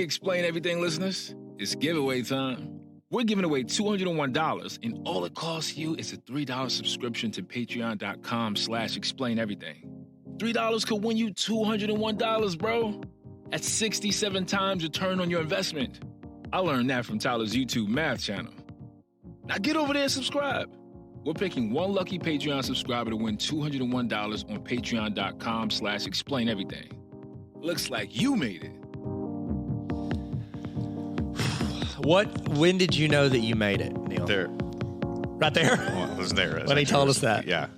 Explain Everything listeners, it's giveaway time. We're giving away $201, and all it costs you is a $3 subscription to patreon.com/explaineverything. $3 could win you $201, bro. That's 67 times return on your investment. I learned that from Tyler's YouTube math channel. Now get over there and subscribe. We're picking one lucky Patreon subscriber to win $201 on patreon.com/explaineverything. Looks like you made it. When did you know that you made it, Neil? There. Right there? Well, it was there. When he told us that. Yeah.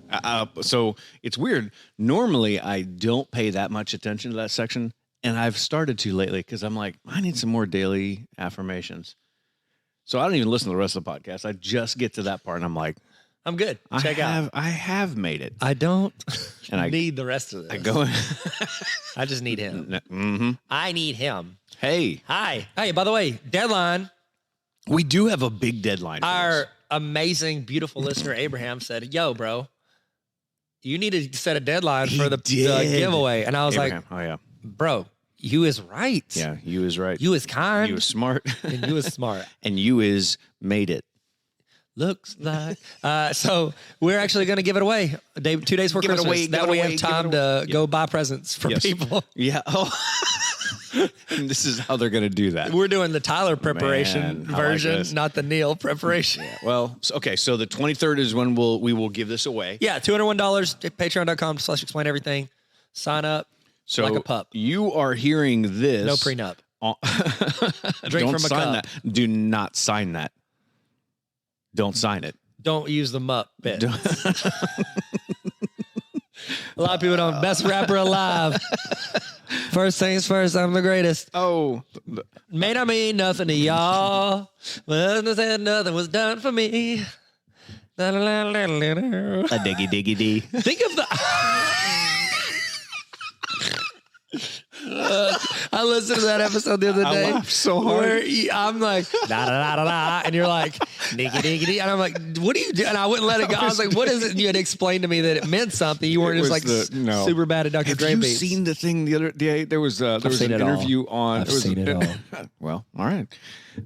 So it's weird. Normally, I don't pay that much attention to that section, and I've started to lately because I'm like, I need some more daily affirmations. So I don't even listen to the rest of the podcast. I just get to that part, and I'm like, I'm good. Check out. I have made it. I don't And need the rest of this. I go. I just need him. Mm-hmm. I need him. Hey. Hi. Hey, by the way, deadline. We do have a big deadline. Our amazing, beautiful listener, Abraham, said, yo, bro, you need to set a deadline for the giveaway. And I was Abraham. like, Oh, yeah. Bro, you is right. Yeah, you is right. You is kind. You is smart. And you is smart. And you is made it. Looks like. So we're actually going to give it away 2 days before Christmas. That way we have time to go buy presents for people. Yeah. Oh. And this is how they're going to do that. We're doing the Tyler preparation version, not the Neil preparation. Yeah. Well, okay. So the 23rd is when we will give this away. Yeah. $201 at patreon.com/explaineverything. Sign up. So like a pup. You are hearing this. No prenup. Drink from a cup. That. Do not sign that. Don't sign it. Don't use the mup bit. A lot of people don't. Best rapper alive. First things first, I'm the greatest. Oh. May not mean nothing to y'all, but nothing was done for me. A diggy diggy dee. Think of the... I listened to that episode the other day. I laughed so hard. Where I'm like, da da da da da, and you're like, diggy diggy dee, and I'm like, what do you do? And I wouldn't let it go. I was like, what is it? And you had explained to me that it meant something. You weren't just like super bad at Dr. Dre beats. Have you seen the thing the other day? There was an interview on. I've seen it all. Well, all right.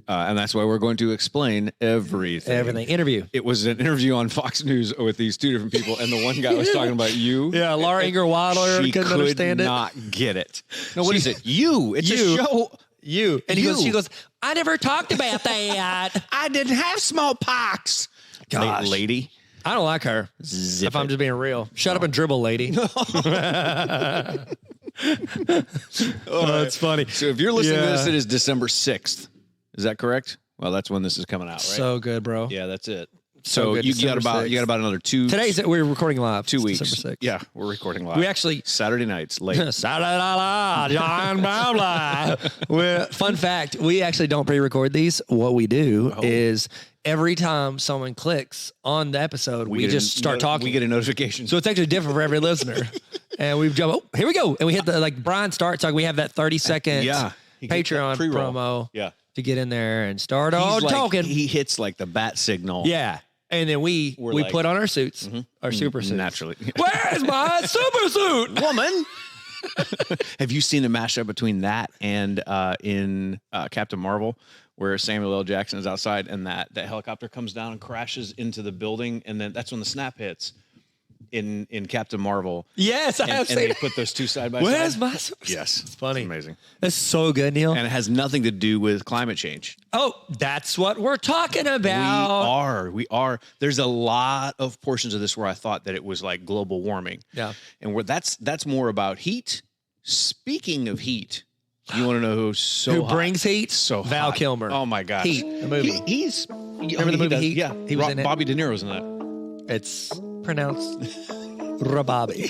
And that's why we're going to explain everything. Everything. Interview. It was an interview on Fox News with these two different people, and the one guy was talking about you. Yeah, Laura Inger Wilder couldn't understand it. She could not get it. No, what is it? You. It's a show. You. And she goes, I never talked about that. I didn't have smallpox. Gosh. Lady. I don't like her. If I'm just being real. Shut up and dribble, lady. That's funny. So if you're listening to this, it is December 6th. Is that correct? Well, that's when this is coming out, right? So good, bro. Yeah, that's it. So you got about another 2. We're recording live. 2 weeks. December 6th. Yeah, we're recording live. We actually Saturday nights late. Saturday John Brown. Fun fact: we actually don't pre-record these. What we do is every time someone clicks on the episode, we just start talking. We get a notification. So it's actually different for every listener. And we've jumped. Oh, here we go. And we hit Brian starts talking. We have that 30-second Patreon promo. Yeah. To get in there and start talking. He hits like the bat signal. Yeah. And then we put on our suits, our super suits. Naturally. Where's my super suit? Woman. Have you seen the mashup between that and in Captain Marvel, where Samuel L. Jackson is outside and that helicopter comes down and crashes into the building, and then that's when the snap hits in Captain Marvel. Yes, I have seen it. And they put those two side by side. Where's my super suit? Yes. It's funny. It's amazing. That's so good, Neil. And it has nothing to do with climate change. Oh, that's what we're talking about. We are. There's a lot of portions of this where I thought that it was like global warming. Yeah. And that's more about heat. Speaking of heat, you want to know who brings heat? So Val hot. Kilmer. Oh my gosh. Heat, the movie. Remember the movie Heat? Yeah. He was in it. Bobby De Niro's in that. It's pronounced Rababi.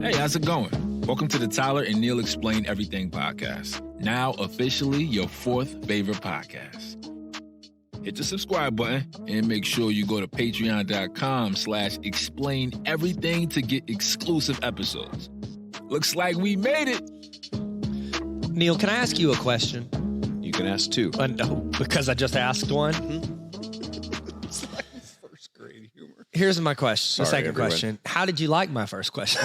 Hey, how's it going? Welcome to the Tyler and Neil Explain Everything podcast. Now officially your 4th favorite podcast. Hit the subscribe button and make sure you go to patreon.com/explaineverything to get exclusive episodes. Looks like we made it. Neil, can I ask you a question? You can ask 2. No, because I just asked one. It's like first grade humor. Here's my question. Sorry, the second everyone. question. How did you like my first question?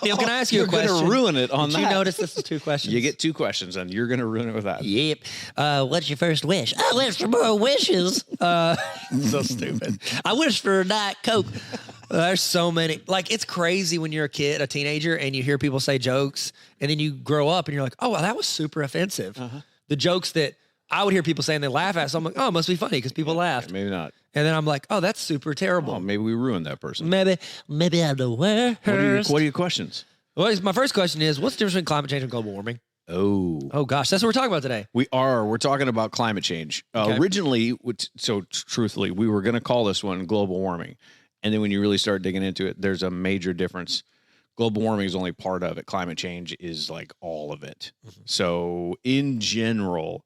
Neil, can I ask you a question? You're going to ruin it on Did that. you notice this is 2 questions? You get 2 questions, and you're going to ruin it with that. Yep. What's your first wish? I wish for more wishes. So stupid. I wish for a Diet Coke. There's so many. Like, it's crazy when you're a kid, a teenager, and you hear people say jokes, and then you grow up, and you're like, oh, well, that was super offensive. The jokes that I would hear people saying they laugh at, so I'm like, oh, it must be funny because people laughed. Maybe not. And then I'm like, oh, that's super terrible. Oh, maybe we ruined that person. Maybe I'm the worst. What are your questions? Well, my first question is, what's the difference between climate change and global warming? Oh, gosh, that's what we're talking about today. We're talking about climate change. Okay. Originally, truthfully, we were going to call this one global warming. And then when you really start digging into it, there's a major difference. Global warming is only part of it. Climate change is like all of it. So in general,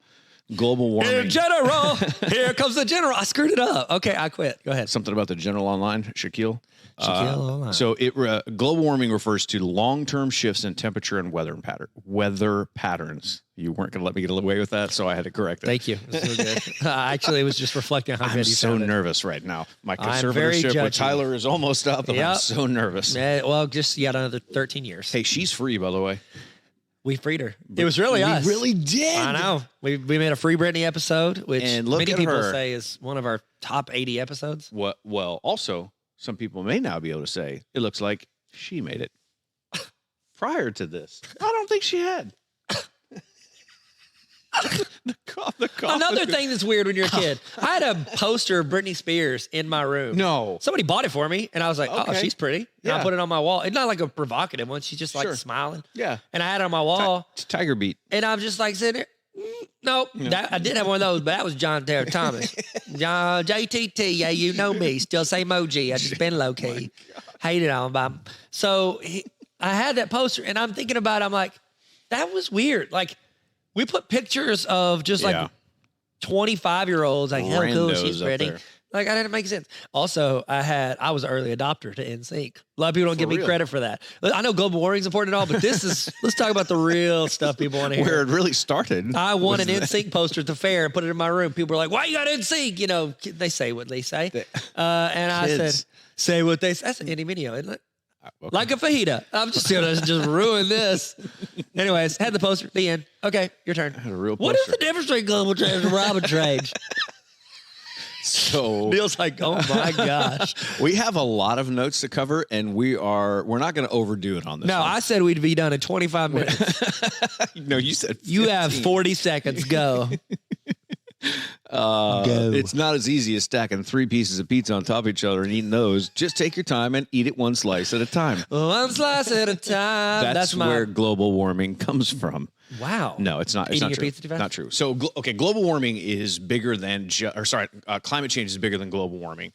global warming. In general, here comes the general. I screwed it up. Okay, I quit. Go ahead. Something about the general online, Shaquille. Shaquille. So global warming refers to long-term shifts in temperature and weather patterns. You weren't going to let me get away with that, so I had to correct it. Thank you. This is good. Actually, it was just reflecting on how I'm good you so sounded. nervous right now. My I'm very conservatorship with judgy. Tyler is almost up, and I'm Yep. so nervous. Well, just you got another 13 years. Hey, she's free, by the way. We freed her. It was really us. We really did. I know. We made a Free Britney episode, which And look many at people her. say is one of our top 80 episodes. Well, also, some people may now be able to say it looks like she made it. Prior to this, I don't think she had. the cough. Another thing that's weird when you're a kid, I had a poster of Britney Spears in my room. No. Somebody bought it for me, and I was like, oh, Okay. she's pretty. And Yeah. I put it on my wall. It's not like a provocative one. She's just like Sure. smiling. Yeah. And I had it on my wall, It's Tiger Beat. and I'm just like sitting there. Nope. I did have one of those, but that was John Terry Thomas. John JTT. Yeah, you know me. Still same OG. I just been low key. Hated on by him. So I had that poster, and I'm thinking about it. I'm like, that was weird. Like, we put pictures of just like Yeah. 25-year-olds, like, hell cool, Randos she's up pretty. there. Like, I didn't make sense. Also, I was an early adopter to NSYNC. A lot of people don't give me real? credit for that. I know global warming is important and all, but let's talk about the real stuff people want to hear. Where it really started. I won an was NSYNC poster at the fair and put it in my room. People were like, why you got NSYNC? You know, they say what they say. And I Kids. said, say what they say. That's an Eddie Mineo, isn't it? Okay. Like a fajita. I'm just going to just ruin this. Anyways, had the poster. The end. Okay, your turn. had a real What is poster. the difference between global change and arbitrage? So Neil's like, oh my gosh. we have a lot of notes to cover, and we're not going to overdo it on this. No, one. I said we'd be done in 25 minutes. No, you said 15. You have 40 seconds. Go. Go. It's not as easy as stacking 3 pieces of pizza on top of each other and eating those. Just take your time and eat it one slice at a time. One slice at a time. That's where global warming comes from. Wow. No, it's not. It's Eating not your true. pizza too fast? Not true. So, global warming is bigger than climate change is bigger than global warming.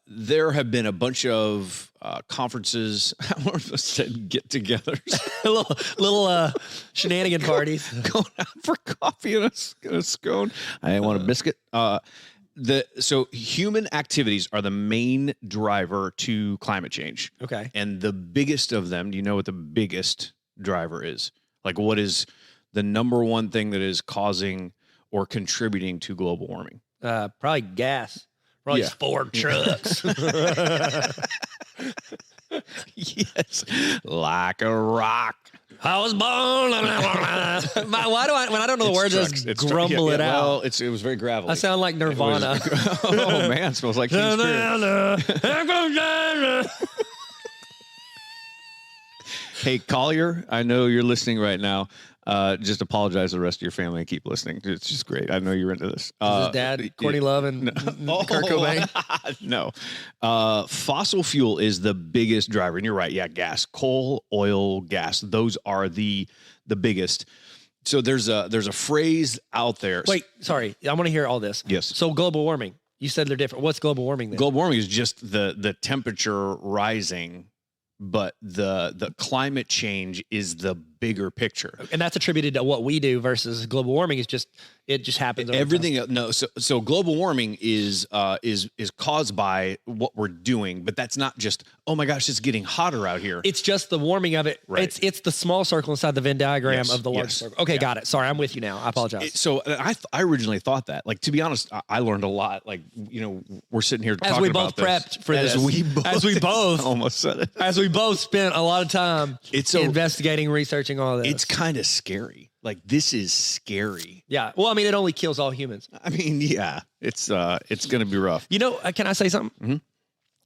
There have been a bunch of conferences. I want to say get-togethers, little shenanigan parties. going out for coffee and a scone. I didn't want a biscuit. So human activities are the main driver to climate change. Okay. And the biggest of them, do you know what the biggest driver is? Like, what is the number one thing that is causing or contributing to global warming? Probably gas. Probably Yeah. Ford trucks. Yes, like a rock. I was born. Why do when I don't know the words, I Trucks. just It's truck- grumble yeah, it out. Well, it was very gravelly. I sound like Nirvana. Oh man, it smells like Teen Spirit. Hey Collier, I know you're listening right now. Just apologize to the rest of your family and keep listening. It's just great. I know you're into this. Is his dad Courtney Love and Kurt Cobain? No. Fossil fuel is the biggest driver. And you're right. Yeah, gas, coal, oil, gas. Those are the biggest. So there's a phrase out there. Wait, sorry. I want to hear all this. Yes. So global warming. You said they're different. What's global warming then? Global warming is just the temperature rising, but the climate change is the bigger picture. And that's attributed to what we do versus global warming. It just happens. Over Everything. time. No. So global warming is caused by what we're doing, but that's not just, oh my gosh, it's getting hotter out here. It's just the warming of it. Right. It's the small circle inside the Venn diagram of the large circle. Okay, got it. Sorry, I'm with you now. I apologize. So I originally thought that, like, to be honest, I learned a lot. Like, we're sitting here as talking we about both this. prepped for this. As we both almost said it. As we both spent a lot of time investigating, researching all this. It's kind of scary. Like, this is scary. Yeah. Well, I mean, it only kills all humans. I mean, yeah, it's going to be rough. Can I say something?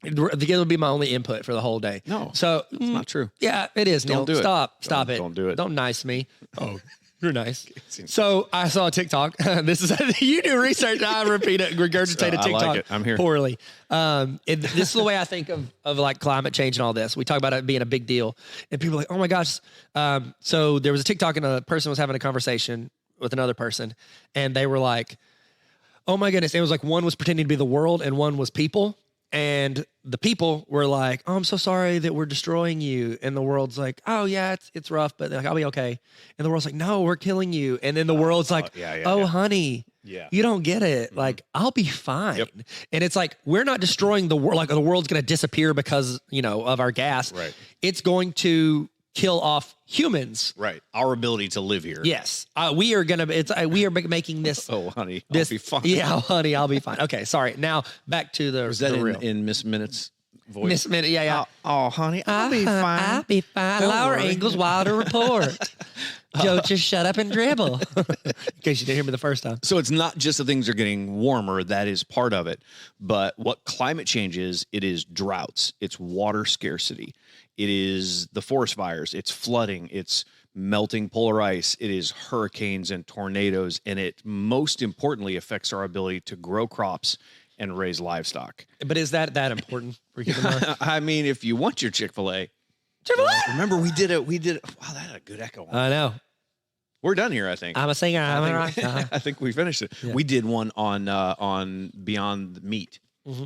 Mm-hmm. It'll be my only input for the whole day. No, so it's not true. Yeah, it is. Neil. Don't do it. Stop it. Don't do it. Don't nice me. Oh, you're nice. So I saw a TikTok. This is you do research. I repeat it, regurgitate a TikTok. I like it. I'm here poorly. This is the way I think of like climate change and all this. We talk about it being a big deal, and people are like, oh my gosh. So there was a TikTok, and a person was having a conversation with another person, and they were like, oh my goodness. It was like one was pretending to be the world, and one was people. And the people were like, oh, I'm so sorry that we're destroying you. And the world's like, oh, yeah, it's rough, but like, I'll be okay. And the world's like, no, we're killing you. And then the world's like, honey, you don't get it. Mm-hmm. Like, I'll be fine. Yep. And it's like, we're not destroying the world. Like, the world's going to disappear because, of our gas. Right. It's going to kill off humans. Right. Our ability to live here. Yes. We are making this. Oh, honey, I'll be fine. Yeah, honey, I'll be fine. Okay. Sorry. Now back to the, was that the in, real. in Miss Minutes voice? Miss Minute. Yeah. Oh, honey, I'll be fine. I'll be fine. Don't Laura worry. Ingalls Wilder report. Joe, just shut up and dribble. In case you didn't hear me the first time. So it's not just that things are getting warmer. That is part of it. But what climate change is, it is droughts. It's water scarcity. It is the forest fires. It's flooding. It's melting polar ice. It is hurricanes and tornadoes. And it most importantly affects our ability to grow crops and raise livestock. But is that important for you? I mean, if you want your Chick-fil-A. Remember we did it. Wow, that had a good echo. I know. We're done here, I think. I'm a singer. I think we finished it. Yeah. We did one on Beyond Meat. Mm-hmm.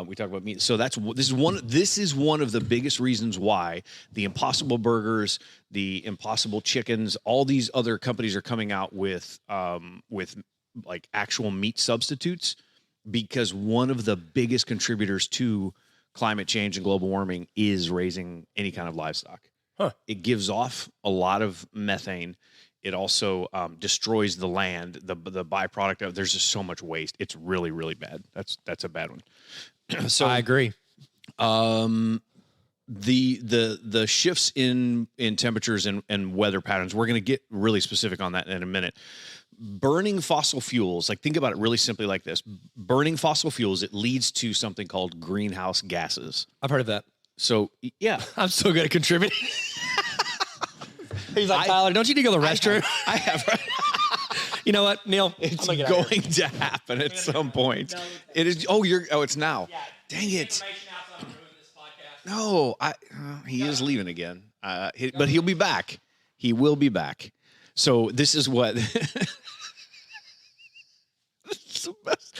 We talk about meat. So this is one of the biggest reasons why the Impossible Burgers, the Impossible Chickens, all these other companies are coming out with like actual meat substitutes, because one of the biggest contributors to climate change and global warming is raising any kind of livestock. Huh. It gives off a lot of methane. It also destroys the land. The byproduct of there's just so much waste. It's really, really bad. That's a bad one. So I agree. The shifts in temperatures and weather patterns, we're going to get really specific on that in a minute. Burning fossil fuels, like think about it really simply like this. Burning fossil fuels, it leads to something called greenhouse gases. I've heard of that. So, yeah. I'm so good at contributing. He's like, Tyler, don't you need to go to the restroom? I have. You know what, Neil? It's going to happen at some point. No, it is. It's now. Yeah, dang it. No, he is leaving again. But he'll be back. He will be back. So this is what. It's the best.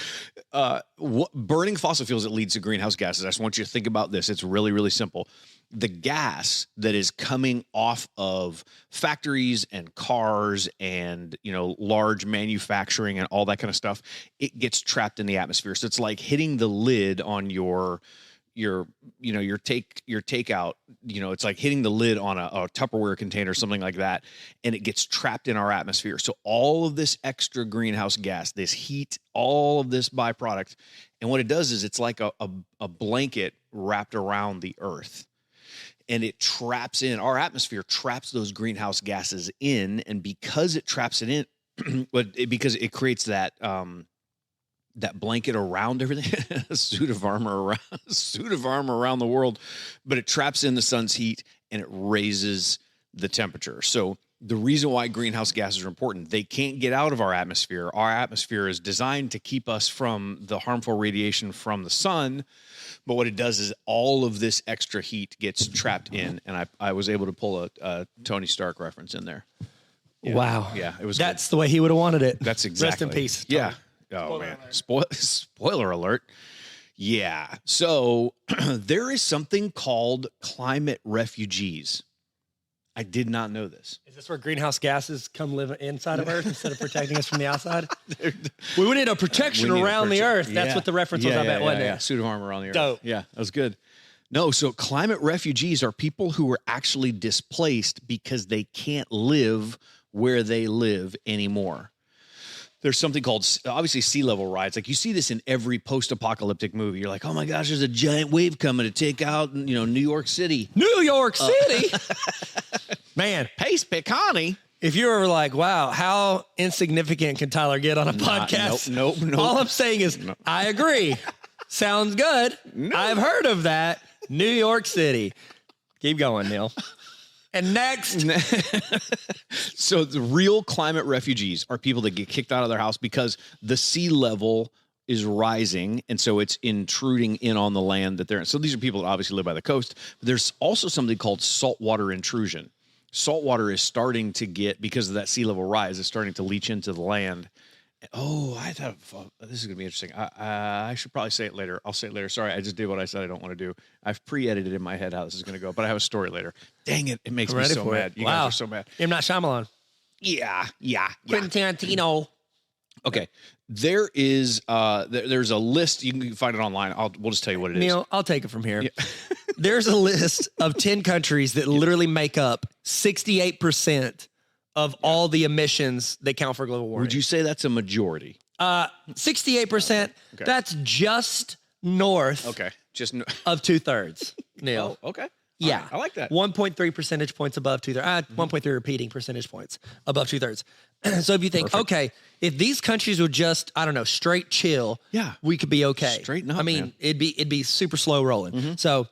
Burning fossil fuels, it leads to greenhouse gases. I just want you to think about this. It's really, really simple. The gas that is coming off of factories and cars and, large manufacturing and all that kind of stuff, it gets trapped in the atmosphere. So it's like hitting the lid on your takeout, it's like hitting the lid on a Tupperware container, something like that, and it gets trapped in our atmosphere. So all of this extra greenhouse gas, this heat, all of this byproduct, and what it does is it's like a blanket wrapped around the earth. And it traps in, our atmosphere traps those greenhouse gases in, and because it traps it in, because it creates that blanket around everything, a suit of armor around the world, but it traps in the sun's heat and it raises the temperature. So the reason why greenhouse gases are important, they can't get out of our atmosphere. Our atmosphere is designed to keep us from the harmful radiation from the sun. But what it does is all of this extra heat gets trapped in. And I was able to pull a Tony Stark reference in there. Yeah. Wow. Yeah, it was. That's good. The way he would have wanted it. That's exactly. Rest in peace. Tony. Yeah. Oh, man. Spoiler alert. Yeah. So there is something called climate refugees. I did not know this. Is this where greenhouse gases come live inside of Earth instead of protecting us from the outside? We need a protection around the Earth. That's what the reference was, I bet, wasn't it? Suit of armor around the Earth. Dope. Yeah, that was good. No, so climate refugees are people who are actually displaced because they can't live where they live anymore. There's something called, obviously, sea level rise. Like, you see this in every post-apocalyptic movie. You're like, oh my gosh, there's a giant wave coming to take out, New York City. New York City? Man. Pace Picani. If you were like, wow, how insignificant can Tyler get on a podcast? Nope. All I'm saying is, I agree. Sounds good. No. I've heard of that. New York City. Keep going, Neil. And next. So the real climate refugees are people that get kicked out of their house because the sea level is rising. And so it's intruding in on the land that they're in. So these are people that obviously live by the coast. But there's also something called saltwater intrusion. Saltwater is starting to get, because of that sea level rise, it's starting to leach into the land. Oh, I thought this is going to be interesting. I should probably say it later. I'll say it later. Sorry, I just did what I said I don't want to do. I've pre-edited in my head how this is going to go, but I have a story later. Dang it. It makes me so mad. You guys are so mad. M. Night Shyamalan. Yeah. Quentin Tarantino. Okay. There is there's a list. You can find it online. We'll just tell you what it is. Neil, I'll take it from here. Yeah. There's a list of 10 countries that literally make up 68% of all the emissions that count for global warming. Would you say that's a majority? 68%. Okay. That's just north. Okay. Of 2/3. Neil. Oh, okay. Yeah. Right. I like that. 1.3 percentage points above 2/3. 1.3 repeating percentage points above 2/3. So if you think, okay, if these countries would just, I don't know, straight chill, we could be okay. Straighten up, I mean, man. it'd be super slow rolling. Mm-hmm. So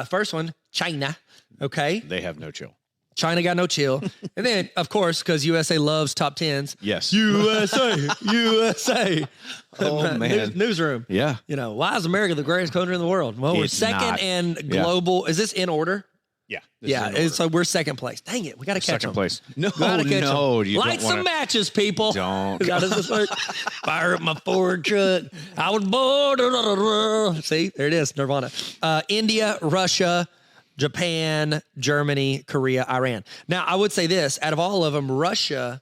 first one, China. Okay. They have no chill. China got no chill. And then, of course, because USA loves top 10s. Yes. USA. Oh, man. Newsroom. Yeah. Why is America the greatest country in the world? Well, we're second in global. Is this in order? Yeah. So we're second place. Dang it. We got to catch them. Second place. No. Light some matches, people. Don't. How does this work? Fire up my Ford truck. I was born. See, there it is. Nirvana. India, Russia, Japan, Germany, Korea, Iran. Now, I would say this. Out of all of them, Russia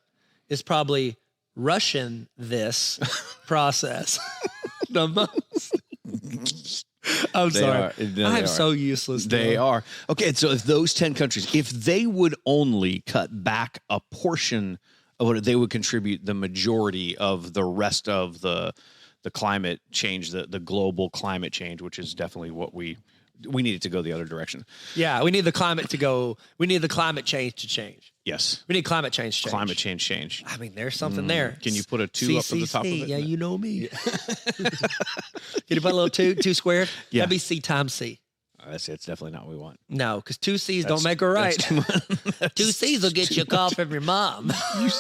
is probably rushing this process the most. I'm sorry. I'm so useless. They are. Okay, so if those 10 countries, if they would only cut back a portion of what they would contribute the majority of the rest of the climate change, the global climate change, which is definitely what we need it to go the other direction. Yeah, we need the climate to go. We need the climate change to change. Yes. We need climate change. Climate change. I mean, there's something there. Can you put a 2 up at the top of it? Yeah, you know me. Can you put a little 2 squared? Yeah. That'd be C times C. It's definitely not what we want. No, because 2 C's don't make her right. 2 C's will get you a call from your mom.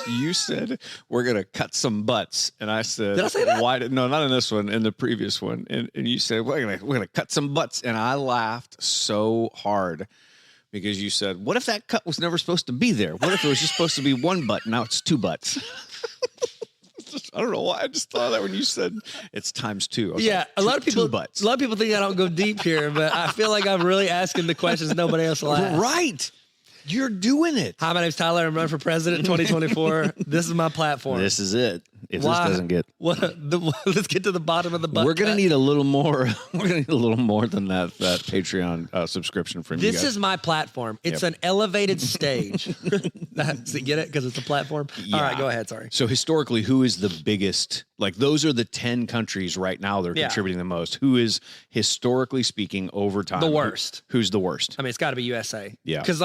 You said we're gonna cut some butts, and I said, did I say that? Why? No, not in this one. In the previous one, and you said we're gonna cut some butts, and I laughed so hard because you said, what if that cut was never supposed to be there? What if it was just supposed to be 1 butt? Now it's 2 butts. I don't know why. I just thought that when you said it's times 2. Yeah, like, a lot of people. 2 butts. A lot of people think I don't go deep here, but I feel like I'm really asking the questions nobody else will ask. Right. You're doing it. Hi, my name's Tyler. I'm running for president 2024. This is my platform. This is it. If this doesn't get... let's get to the bottom of the butt. We're going to need a little more. We're going to need a little more than that Patreon subscription from you guys. This is my platform. It's an elevated stage. See, get it? Because it's a platform? Yeah. All right, go ahead. Sorry. So historically, who is the biggest? Like, those are the 10 countries right now that are contributing the most. Who is, historically speaking, over time? The worst. Who's the worst? I mean, it's got to be USA. Yeah. Because,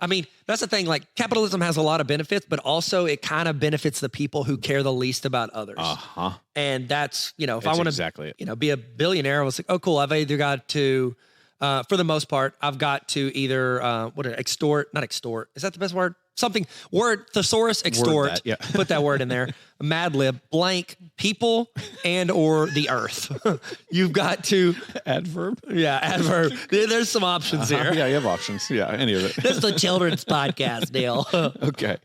I mean, that's the thing. Like, capitalism has a lot of benefits, but also it kind of benefits the people who care the least about others. Uh-huh. And that's, if I want to be a billionaire, I was like, oh, cool. I've either got to, for the most part, I've got to either, not extort. Is that the best word? Thesaurus, extort. Put that word in there. Mad lib, blank, people and or the earth. You've got to. Adverb? Yeah, adverb. There's some options here. Yeah, you have options. Yeah, any of it. This is a children's podcast, Neil. Okay.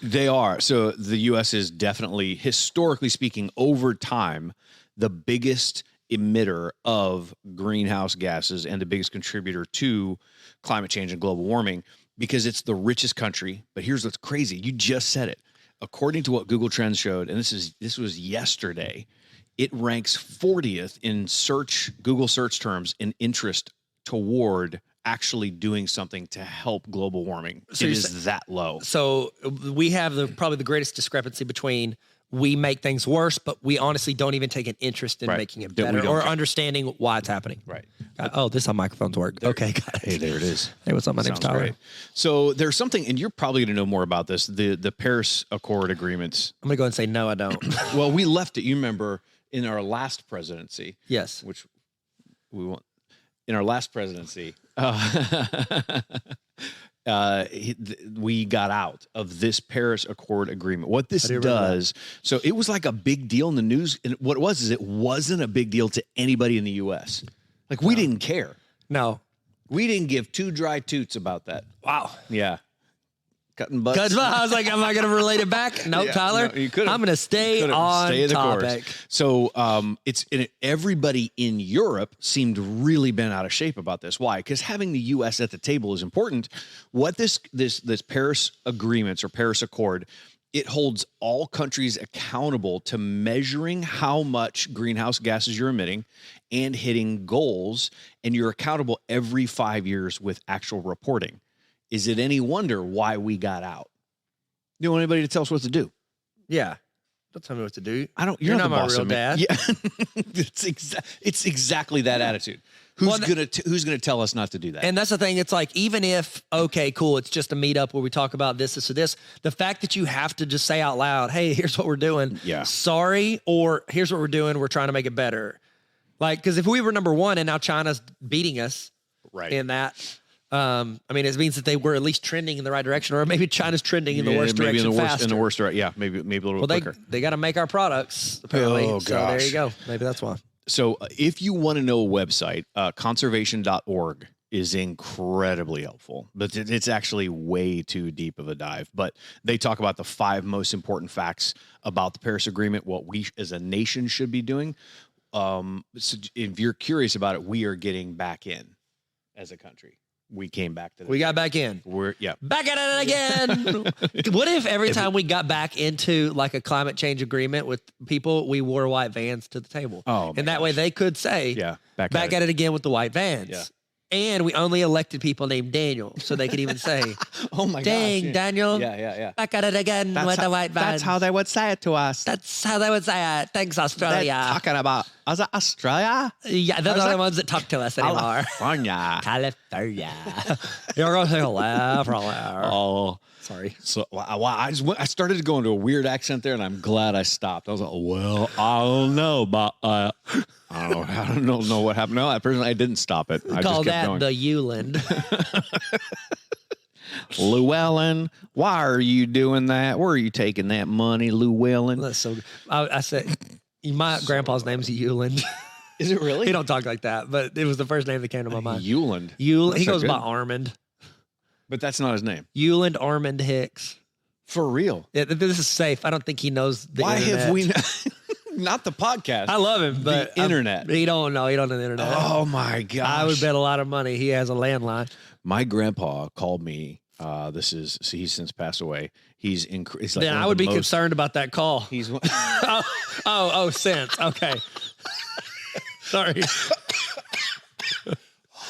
They are. So the U.S. is definitely, historically speaking, over time, the biggest emitter of greenhouse gases and the biggest contributor to climate change and global warming. because it's the richest country. But here's what's crazy. You just said it. According to what Google Trends showed, and this was yesterday, it ranks 40th in Google search terms in interest toward actually doing something to help global warming. So it is that low. So we have probably the greatest discrepancy between we make things worse, but we honestly don't even take an interest in making it better or understanding why it's happening. Right. This is how microphones work. Okay, got it. Hey, there it is. Hey, what's up? My name's Tyler. Great. So there's something, and you're probably going to know more about this, the Paris Accord agreements. I'm going to go ahead and say, no, I don't. Well, we left it, you remember, in our last presidency. Yes. Which we want. In our last presidency, we got out of this Paris Accord agreement. What this does, so it was like a big deal in the news. And what it was is it wasn't a big deal to anybody in the U.S. Like, we didn't care. No. We didn't give two dry toots about that. Wow. Yeah. Cutting butts. I was like, am I going to relate it back? No, yeah, Tyler. No, I'm going to stay on topic. So everybody in Europe seemed really bent out of shape about this. Why? Because having the U.S. at the table is important. What this Paris agreements or Paris Accord, it holds all countries accountable to measuring how much greenhouse gases you're emitting and hitting goals, and you're accountable every 5 years with actual reporting. Is it any wonder why we got out? You don't want anybody to tell us what to do. Yeah. Don't tell me what to do. I don't. You're not my real dad. Yeah. It's exactly that attitude. Who's gonna tell us not to do that? And that's the thing. It's like, even if, okay, cool, it's just a meetup where we talk about this or this. The fact that you have to just say out loud, hey, here's what we're doing. Yeah. Sorry, or here's what we're doing. We're trying to make it better. Like, because if we were number one and now China's beating us, right, in that. I mean, it means that they were at least trending in the right direction, or maybe China's trending in the worst direction faster. In the worst direction, yeah, maybe a little bit quicker. They got to make our products, apparently. Oh, so there you go. Maybe that's why. So if you want to know a website, conservation.org is incredibly helpful, but it's actually way too deep of a dive. But they talk about the 5 most important facts about the Paris Agreement, what we as a nation should be doing. So if you're curious about it, we are getting back in as a country. We came back to that. We got back in. We're back at it again. What if every time we got back into like a climate change agreement with people, we wore white vans to the table? Oh, and that way they could say, back at it again with the white vans. Yeah. And we only elected people named Daniel, so they could even say, oh my dang, gosh, Daniel. Yeah. Back at it again with the white vans. That's how they would say it to us. That's how they would say it. Thanks, Australia. They're talking about, is it Australia? Yeah, they're not the ones that talk to us anymore. California. You're going to take a laugh for a laugh. Oh. Sorry. So I started to go into a weird accent there, and I'm glad I stopped. I was like, well, I don't know, but I don't know what happened. No, personally, I didn't stop it. I call just kept going. The Uland. Llewellyn, why are you doing that? Where are you taking that money, Llewellyn? That's so. I said, my grandpa's name's Uland. Is it really? He don't talk like that, but it was the first name that came to my mind. Uland. He goes by Armand. But that's not his name. Uland Armand Hicks. For real? Yeah, this is safe. I don't think he knows the Why internet. have we not the podcast? I love him, but the internet. He don't know. He don't know the internet. Oh my gosh. I would bet a lot of money he has a landline. My grandpa called me. He's since passed away. He's like, then I would be concerned about that call. He's since. Okay. Sorry.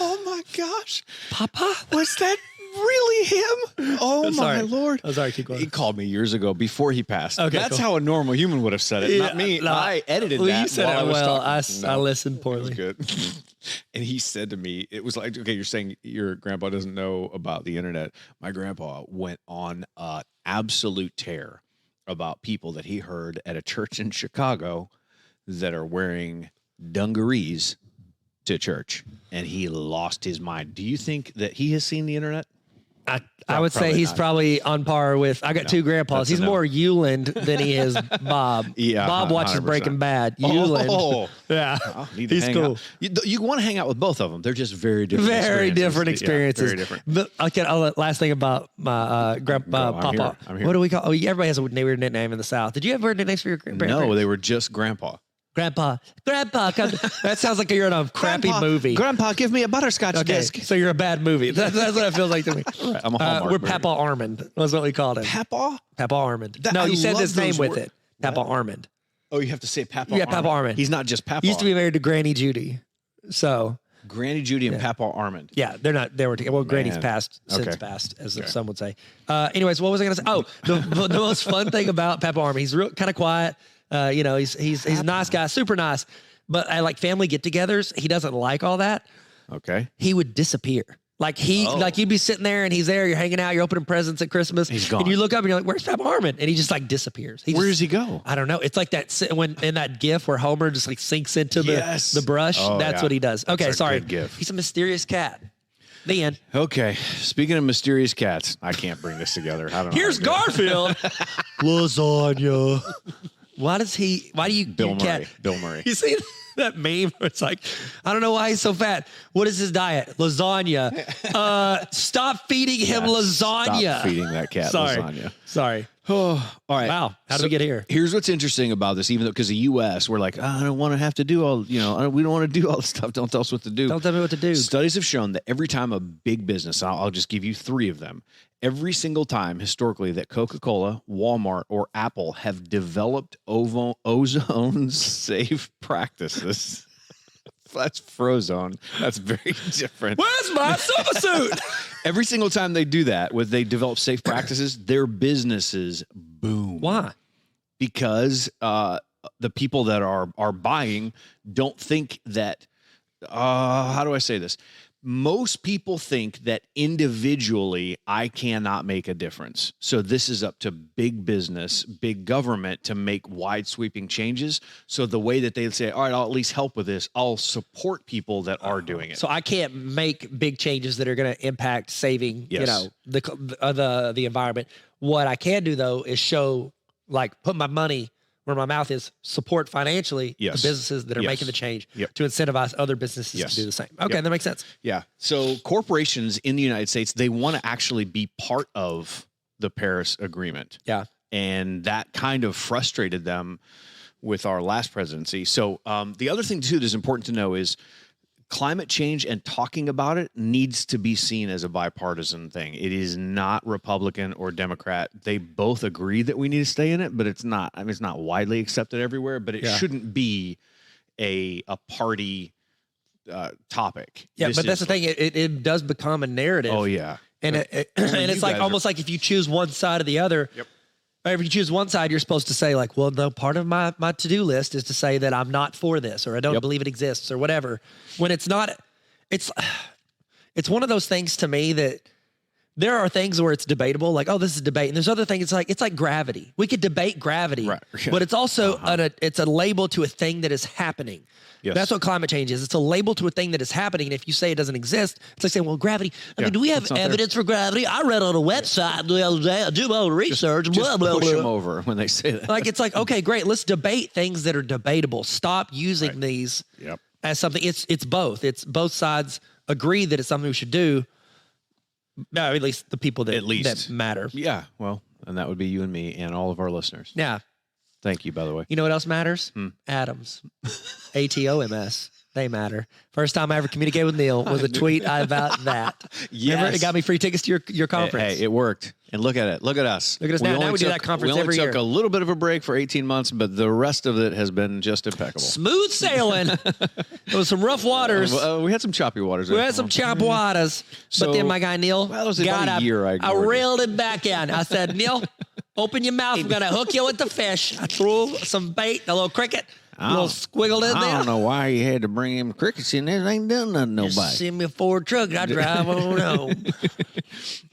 Oh my gosh. Papa? Was that really him? Oh my Lord. I'm sorry, keep going. He called me years ago before he passed. Okay, that's how a normal human would have said it, not me. No, I edited that you said while it I was well. talking. I listened poorly. Good. And he said to me, it was like, okay, you're saying your grandpa doesn't know about the internet. My grandpa went on an absolute tear about people that he heard at a church in Chicago that are wearing dungarees to church, and he lost his mind. Do you think that he has seen the internet? I would say he's probably on par with. I got two grandpas. He's more Uland than he is Bob. Yeah, Bob watches 100%. Breaking Bad. Uland. Oh, yeah, he's cool. You want to hang out with both of them. They're just very different. Very different experiences. Yeah, very different. But okay, last thing about my grandpa, Papa. I'm here. What do we call? Oh, everybody has a weird nickname in the South. Did you have weird nicknames for your grandparents? No, they were just grandpa. Grandpa, come. That sounds like you're in a crappy movie. Grandpa, give me a butterscotch disc. So you're a bad movie. That's what it feels like to me. Right, I'm a Hallmark we're movie. Papa Armand. That's what we called him. Papa? Papa Armand. That- No, I you said love his name those with words. it. Papa Armand. Oh, you have to say Papa Yeah, Armand. Papa Armand. He's not just Papa. He used to be married to Granny Judy. So Granny Judy and Papa Armand. yeah, they're not. They were together. Well, Granny's Man. passed, since Okay. passed, as some would say. Anyways, what was I going to say? Oh, the most fun thing about Papa Armand, he's real kind of quiet. He's a nice guy, super nice. But I like family get-togethers. He doesn't like all that. Okay. He would disappear. Like you'd be sitting there and he's there. You're hanging out. You're opening presents at Christmas. He's gone. And you look up and you're like, "Where's Papa Armand?" And he just like disappears. Where does he go? I don't know. It's like that when in that GIF where Homer just like sinks into the brush. Oh, That's yeah. what he does. That's Okay, a sorry. good GIF. He's a mysterious cat. The end. Okay. Speaking of mysterious cats, I can't bring this together. I don't know. Here's how to do it. Garfield. Lasagna. Why do you Bill your Murray. cat? Bill Murray. You see that meme where it's like, I don't know why he's so fat. What is his diet? Lasagna. Stop feeding him lasagna. Stop feeding that cat lasagna. Sorry. Oh, all right. Wow. How did we get here? Here's what's interesting about this, even though because the U.S. we're like, I don't want to have to do all, we don't want to do all this stuff. Don't tell us what to do. Don't tell me what to do. Studies have shown that every time a big business, I'll just give you 3 of them, every single time historically that Coca-Cola, Walmart, or Apple have developed ozone safe practices. That's Frozone. That's very different. Where's my super suit? Every single time they do that, they develop safe practices, their businesses boom. Why? Because the people that are buying don't think that. How do I say this? Most people think that individually I cannot make a difference. So this is up to big business, big government to make wide sweeping changes. So the way that they say, all right, I'll at least help with this. I'll support people that are doing it. So I can't make big changes that are going to impact saving, Yes. the environment. What I can do though is show, like, put my money where my mouth is, support financially Yes. the businesses that are Yes. making the change Yep. to incentivize other businesses Yes. to do the same. Okay, Yep. that makes sense. Yeah. So corporations in the United States, they want to actually be part of the Paris Agreement. Yeah. And that kind of frustrated them with our last presidency. So the other thing, too, that's important to know is climate change and talking about it needs to be seen as a bipartisan thing. It is not Republican or Democrat. They both agree that we need to stay in it, but it's not. I mean, it's not widely accepted everywhere, but it shouldn't be a party topic. Yeah, This but that's is the thing. It does become a narrative. Oh, yeah. And and it's like almost like if you choose one side or the other. Yep. Or if you choose one side, you're supposed to say like, well, no, part of my to-do list is to say that I'm not for this, or I don't believe it exists, or whatever. When it's not, it's one of those things to me that there are things where it's debatable, like, oh, this is debate. And there's other things, it's like gravity. We could debate gravity, Right. but it's also it's a label to a thing that is happening. Yes. That's what climate change is. It's a label to a thing that is happening. And if you say it doesn't exist, it's like saying, well, gravity. I mean, do we have it's not there. evidence for gravity? I read on a website the other day. I do my own research. Just blah, blah, push blah. them over when they say that. Like, it's like, okay, great. Let's debate things that are debatable. Stop using these Yep. as something. It's both. It's both sides agree that it's something we should do. No, at least the people that matter. Yeah. Well, and that would be you and me and all of our listeners. Yeah. Thank you, by the way. You know what else matters? Atoms. ATOMS. They matter. First time I ever communicated with Neil was a tweet about that. Remember, it got me free tickets to your conference. Hey, it worked. And look at it. Look at us. Look at us now. only Now we do that conference we only every took year. a little bit of a break for 18 months, but the rest of it has been just impeccable. Smooth sailing. It was some rough waters. We had some choppy waters. We had some chop waters. So- But then my guy Neil Well, it was about a year I I ignored you. reeled him back in. I said, Neil, open your mouth. I'm going to hook you with the fish. I threw some bait, a little cricket, a little squiggled in there. I don't know why you had to bring him crickets in there. They ain't done nothing to Just nobody. send me a Ford truck. I drive on home.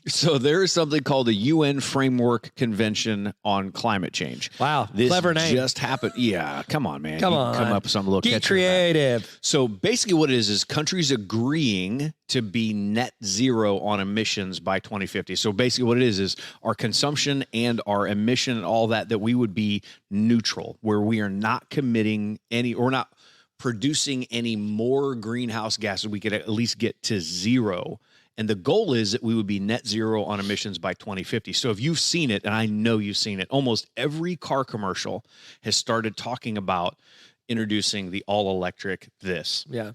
So there is something called the UN Framework Convention on Climate Change. Wow, This clever name. just happened. Yeah, come on, man. Come You on. Come up with something a little Get catchy than that. creative. So basically what it is countries agreeing to be net zero on emissions by 2050. So basically what it is our consumption and our emission and all that we would be neutral, where we are not committing any, or not producing any more greenhouse gases. We could at least get to zero. And the goal is that we would be net zero on emissions by 2050. So if you've seen it, and I know you've seen it, almost every car commercial has started talking about introducing the all-electric this. Yeah.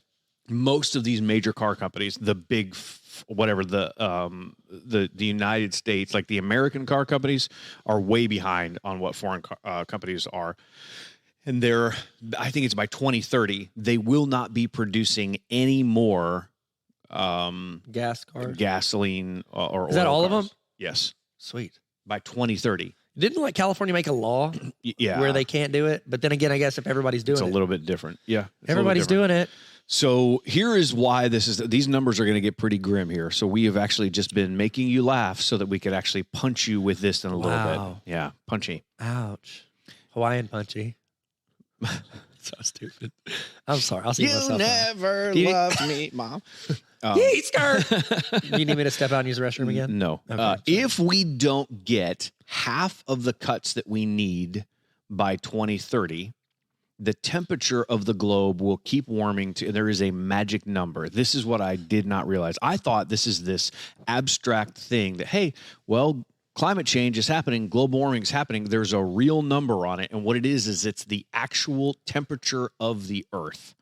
Most of these major car companies, the big whatever the United States, like the American car companies, are way behind on what foreign companies are. And I think it's by 2030, they will not be producing any more gas cars, gasoline or is that oil all cars. of them? Yes. Sweet. By 2030. Didn't like California make a law where they can't do it? But then again, I guess if everybody's doing it's a little bit different. Yeah. Everybody's doing it. So here is why these numbers are going to get pretty grim here. So we have actually just been making you laugh so that we could actually punch you with this in a little bit. Yeah. Punchy. Ouch. Hawaiian punchy. So stupid. I'm sorry. I'll see myself. You never loved me, Mom. Yeet, skirt. You need me to step out and use the restroom again? No. Okay, if we don't get half of the cuts that we need by 2030, the temperature of the globe will keep warming to, there is a magic number. This is what I did not realize. I thought this is this abstract thing that, hey, well, climate change is happening, global warming is happening. There's a real number on it. And what it is it's the actual temperature of the earth.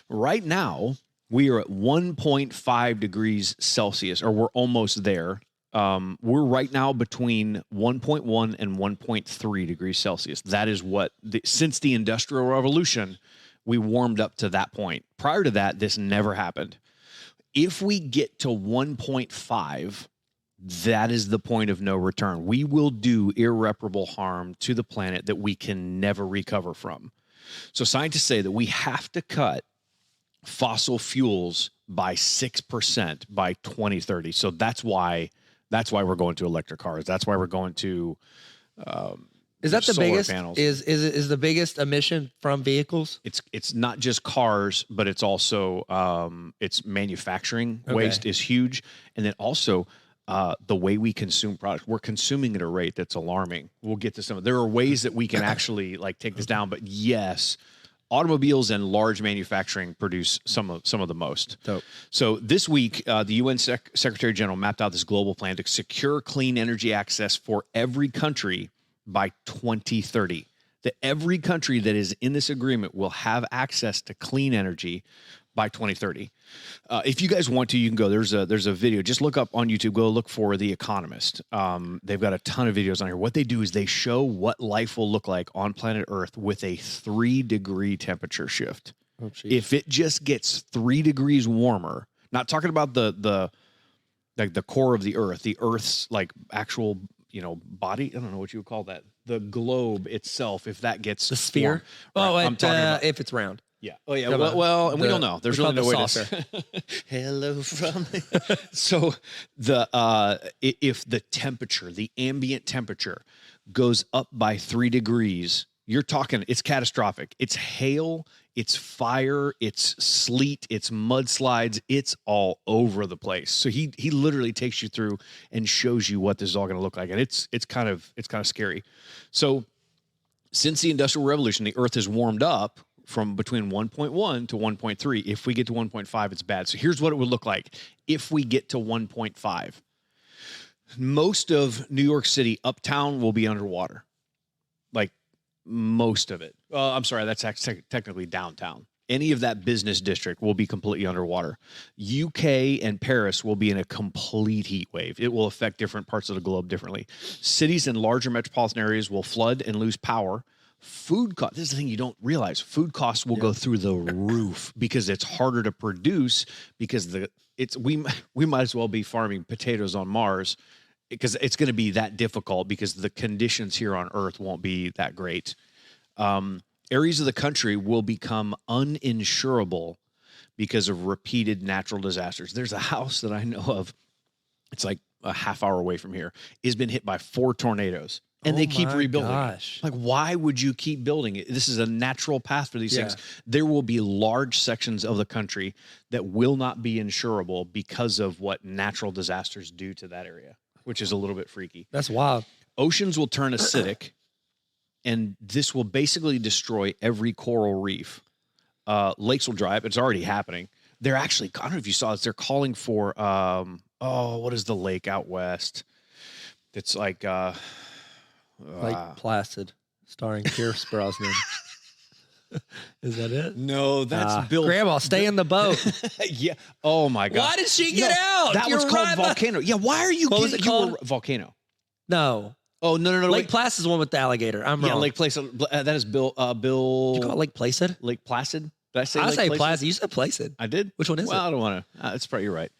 Right now, we are at 1.5 degrees Celsius, or we're almost there. We're right now between 1.1 and 1.3 degrees Celsius. That is what, since the Industrial Revolution, we warmed up to that point. Prior to that, this never happened. If we get to 1.5, that is the point of no return. We will do irreparable harm to the planet that we can never recover from. So scientists say that we have to cut fossil fuels by 6% by 2030. So that's why we're going to electric cars. That's why we're going to is that the biggest panels. Is the biggest emission from vehicles? It's not just cars, but it's also it's manufacturing waste is huge, and then also the way we consume products. We're consuming at a rate that's alarming. We'll get to some. There are ways that we can actually like take this down, but yes, automobiles and large manufacturing produce some of the most. Dope. So this week, the UN Secretary General mapped out this global plan to secure clean energy access for every country by 2030. That every country that is in this agreement will have access to clean energy by 2030. If you guys want to, you can go. There's a video. Just look up on YouTube. Go look for The Economist. They've got a ton of videos on here. What they do is they show what life will look like on planet Earth with a 3-degree temperature shift. Oh, if it just gets 3 degrees warmer, not talking about the core of the Earth's like actual body. I don't know what you would call that. The globe itself. If that gets the sphere. Warm, right? I'm talking about if it's round. Yeah. Oh, yeah. Well, and we don't know. There's really no way to. Hello from. So if the temperature, the ambient temperature, goes up by 3 degrees, you're talking. It's catastrophic. It's hail. It's fire. It's sleet. It's mudslides. It's all over the place. So he literally takes you through and shows you what this is all going to look like, and it's kind of scary. So since the Industrial Revolution, the Earth has warmed up from between 1.1 to 1.3. If we get to 1.5, it's bad. So here's what it would look like if we get to 1.5. Most of New York City uptown will be underwater. Like most of it. I'm sorry, that's technically downtown. Any of that business district will be completely underwater. UK and Paris will be in a complete heat wave. It will affect different parts of the globe differently. Cities in larger metropolitan areas will flood and lose power. Food costs, this is the thing you don't realize. Food costs will go through the roof because it's harder to produce because we might as well be farming potatoes on Mars because it's going to be that difficult because the conditions here on Earth won't be that great. Areas of the country will become uninsurable because of repeated natural disasters. There's a house that I know of, it's like a half hour away from here, has been hit by 4 tornadoes. And they keep rebuilding it. Like, why would you keep building it? This is a natural path for these things. There will be large sections of the country that will not be insurable because of what natural disasters do to that area, which is a little bit freaky. That's wild. Oceans will turn acidic, and this will basically destroy every coral reef. Lakes will dry up. It's already happening. They're actually, I don't know if you saw this, they're calling for, what is the lake out west? It's like Placid, starring Pierce Brosnan. Is that it? No, that's Bill. Grandma, stay in the boat. Yeah. Oh my God. Why did she get out? That was called Volcano. Yeah. Why are you? What was it called? Volcano. No. Oh no. Lake Placid is the one with the alligator. I'm wrong. Yeah, Lake Placid. That is Bill. Bill. Did you call it Lake Placid? Lake Placid. Did I say? I Lake say Placid? Placid. You said Placid. I did. Which one is Well, it? I don't want to. It's probably you're right.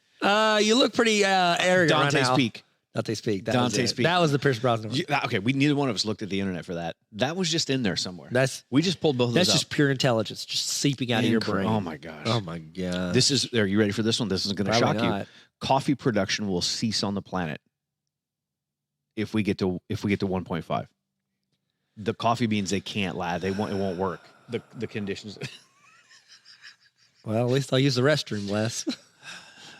You look pretty arrogant Dante's right now. Peak. Dante's Peak. Dante's Peak. That was the Pierce Brosnan one. Okay, neither one of us looked at the internet for that. That was just in there somewhere. We just pulled both of those That's just up. pure intelligence, just seeping out of your brain. Oh my gosh. Oh my God. Are you ready for this one? This is going to Probably shock you. not. Coffee production will cease on the planet if we get to 1.5. The coffee beans, they can't last. It won't work. The conditions. Well, at least I'll use the restroom less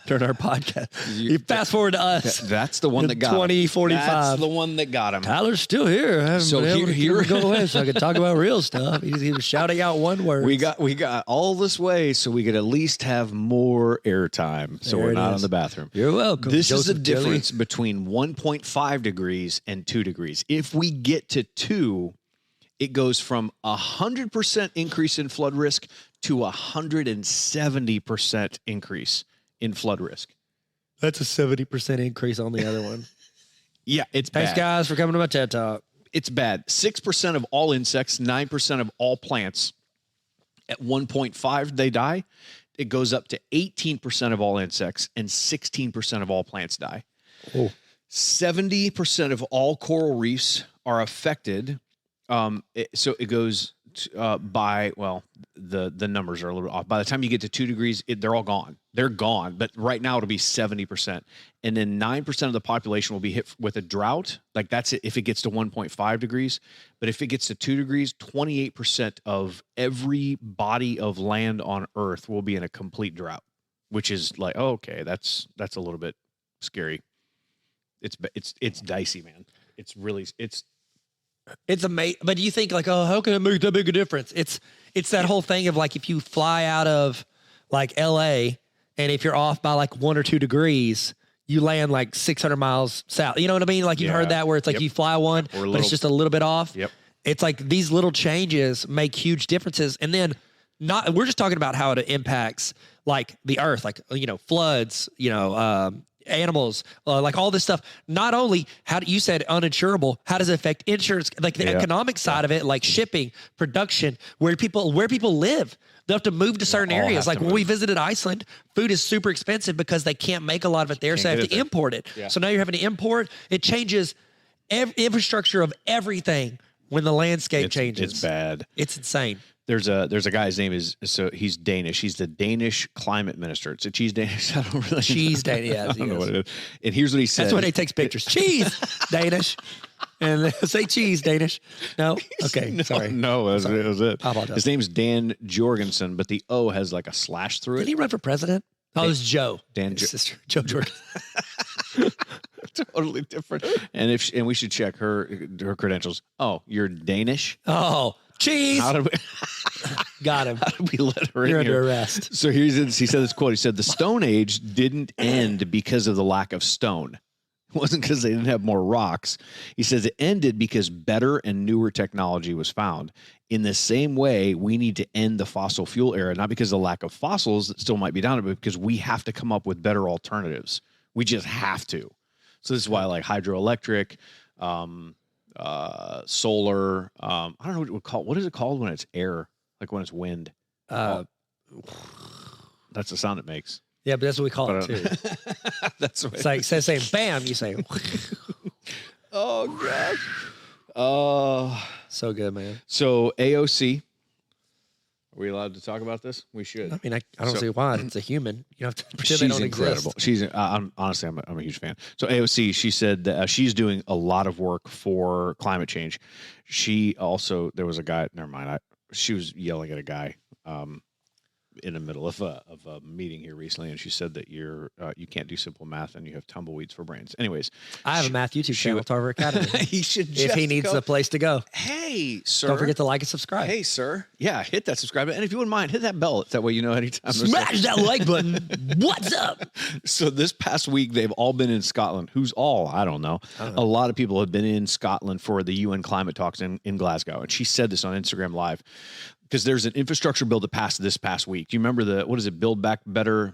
during our podcast. You fast forward to us. That's the one that got 2045. That's the one that got him. Tyler's still here. I haven't been able to hear go away so I can talk about real stuff. He was shouting out one word. We got all this way so we could at least have more airtime. So we're not in the bathroom. You're welcome. This Joseph is the difference between 1.5 degrees and 2 degrees. If we get to 2, it goes from 100% increase in flood risk to 170% increase in flood risk. That's a 70% increase on the other one. Yeah, it's Thanks, bad. guys, for coming to my TED Talk. It's bad. 6% of all insects, 9% of all plants. At 1.5, they die. It goes up to 18% of all insects and 16% of all plants die. Oh. 70% of all coral reefs are affected. So it goes the numbers are a little off. By the time you get to 2 degrees, they're all gone. They're gone. But right now it'll be 70%. And then 9% of the population will be hit with a drought. Like that's it if it gets to 1.5 degrees. But if it gets to 2 degrees, 28% of every body of land on Earth will be in a complete drought, which is like, oh, okay, that's a little bit scary. It's dicey, man. It's amazing. But do you think like, oh, how can it make that big a difference? It's that whole thing of like, if you fly out of like LA and if you're off by like 1 or 2 degrees, you land like 600 miles south. You know what I mean? Like you've heard that where it's like you fly one, but it's just a little bit off. Yep. It's like these little changes make huge differences. And then we're just talking about how it impacts like the earth, like, floods, animals, like all this stuff. Not only you said uninsurable, how does it affect insurance, like the economic side of it, like shipping, production, where people live. They have to move to certain areas. Like when we visited Iceland, food is super expensive because they can't make a lot of it there, so they have to import it. Yeah. So now you're having to import. It changes infrastructure of everything when the landscape changes. It's bad. It's insane. There's a guy, his name is, so he's Danish. He's the Danish climate minister. It's a cheese Danish. I don't really cheese Danish. Yeah, I don't know what it is. And here's what he said. That's when he takes pictures. Cheese Danish. And they say cheese Danish. No? Okay. Sorry. No, it was it. I apologize. His name's Dan Jorgensen, but the O has like a slash through it. Did he run for president? Oh, it was Joe. His sister, Joe Jorgensen. Totally different. And we should check her credentials. Oh, you're Danish? Oh, cheese. How did we got him? How did we let her You're in under here? arrest. So he said this quote. He said, "The Stone Age didn't end because of the lack of stone. It wasn't because they didn't have more rocks." He says it ended because better and newer technology was found. In the same way, we need to end the fossil fuel era, not because of the lack of fossils that still might be down, but because we have to come up with better alternatives. We just have to. So this is why like hydroelectric, solar, I don't know what it would call. What is it called when it's air? Like when it's wind? That's the sound it makes. Yeah, but that's what we call it too. That's what it's like instead of saying bam, you say. Oh gosh. Oh, so good, man. So AOC. Are we allowed to talk about this? We should. I mean, I don't see why. It's a human. You have to pretend she's they don't incredible. exist. She's honestly, I'm a huge fan. So AOC, she said that she's doing a lot of work for climate change. She also, there was a guy. Never mind. She was yelling at a guy in the middle of a meeting here recently, and she said that you can't do simple math and you have tumbleweeds for brains. Anyways, I have a math YouTube channel, Tarver Academy. He should if he needs a place to go. Hey, sir! Don't forget to like and subscribe. Hey, sir! Yeah, hit that subscribe button, and if you wouldn't mind, hit that bell. That way you know anytime. Smash that like button. What's up? So this past week, they've all been in Scotland. Who's all? I don't know. A lot of people have been in Scotland for the UN climate talks in Glasgow, and she said this on Instagram Live. because there's an infrastructure bill that passed this past week. Do you remember what is it? Build Better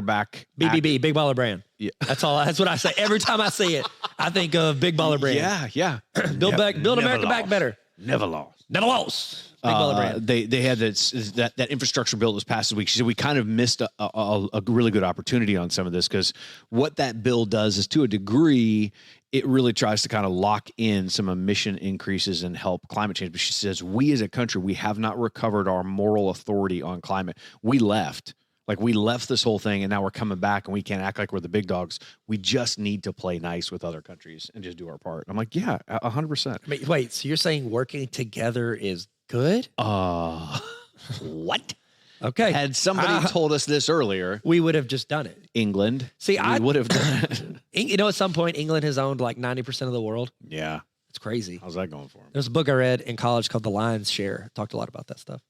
Back. BBB, Big Baller Brand. Yeah. That's what I say. Every time I see it, I think of Big Baller Brand. Yeah. Build America back better. Never lost. Never lost. Big Baller Brand. They had that infrastructure bill this past week. She said we kind of missed a really good opportunity on some of this, because what that bill does is, to a degree, it really tries to kind of lock in some emission increases and help climate change. But she says, we as a country, we have not recovered our moral authority on climate. We left this whole thing, and now we're coming back, and we can't act like we're the big dogs. We just need to play nice with other countries and just do our part. I'm like, yeah, 100%. Wait, so you're saying working together is good? What? Okay. Had somebody told us this earlier, we would have just done it. England. See, we would have done it. You know, at some point, England has owned like 90% of the world. Yeah. It's crazy. How's that going for them? There's a book I read in college called The Lion's Share. Talked a lot about that stuff.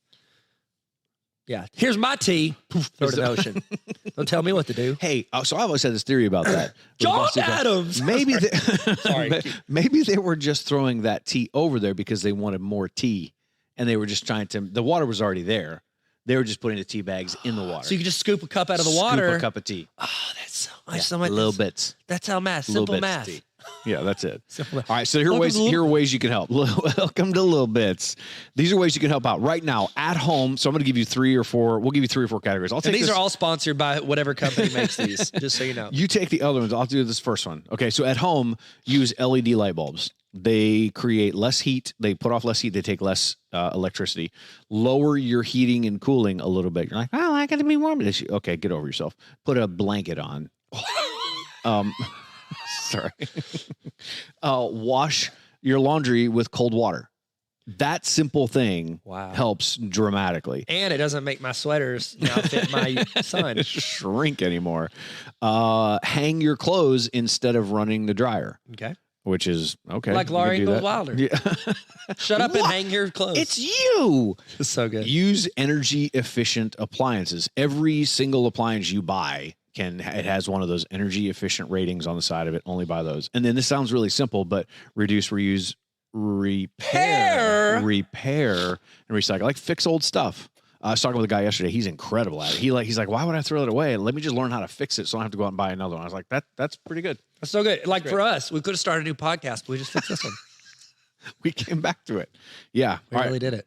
Yeah. Here's my tea. Poof, throw it in the ocean. Don't tell me what to do. Hey, so I always had this theory about that. John Adams. Maybe Sorry. Maybe they were just throwing that tea over there because they wanted more tea, and they were just trying to. The water was already there. They were just putting the tea bags in the water. So you could just scoop a cup out of the water. Scoop a cup of tea. Oh, that's so much. Yeah, So much. little bits. That's how math. Simple math. Tea. Yeah, that's it. Simple. All right, so here are ways you can help. Welcome to Little Bits. These are ways you can help out right now at home. So I'm going to give you 3 or 4. We'll give you 3 or 4 categories. And these are all sponsored by whatever company makes these, just so you know. You take the other ones. I'll do this first one. Okay, so at home, use LED light bulbs. They create less heat. They put off less heat. They take less electricity. Lower your heating and cooling a little bit. You're like, oh, I got to be warm. Okay, get over yourself. Put a blanket on. Sorry. Wash your laundry with cold water. That simple thing helps dramatically. And it doesn't make my sweaters now fit my son. Shrink anymore. Hang your clothes instead of running the dryer. Okay. Which is okay. Like Laurie Ingalls Wilder. Yeah. Shut up and hang your clothes. It's you. It's so good. Use energy efficient appliances. Every single appliance you buy it has one of those energy efficient ratings on the side of it. Only buy those. And then this sounds really simple, but reduce, reuse, repair, and recycle. Like fix old stuff. I was talking with a guy yesterday. He's incredible at it. He's like, why would I throw it away? Let me just learn how to fix it so I don't have to go out and buy another one. I was like, that's pretty good. That's so good. Like for us, we could have started a new podcast, but we just fixed this one. We came back to it. Yeah. We really did it.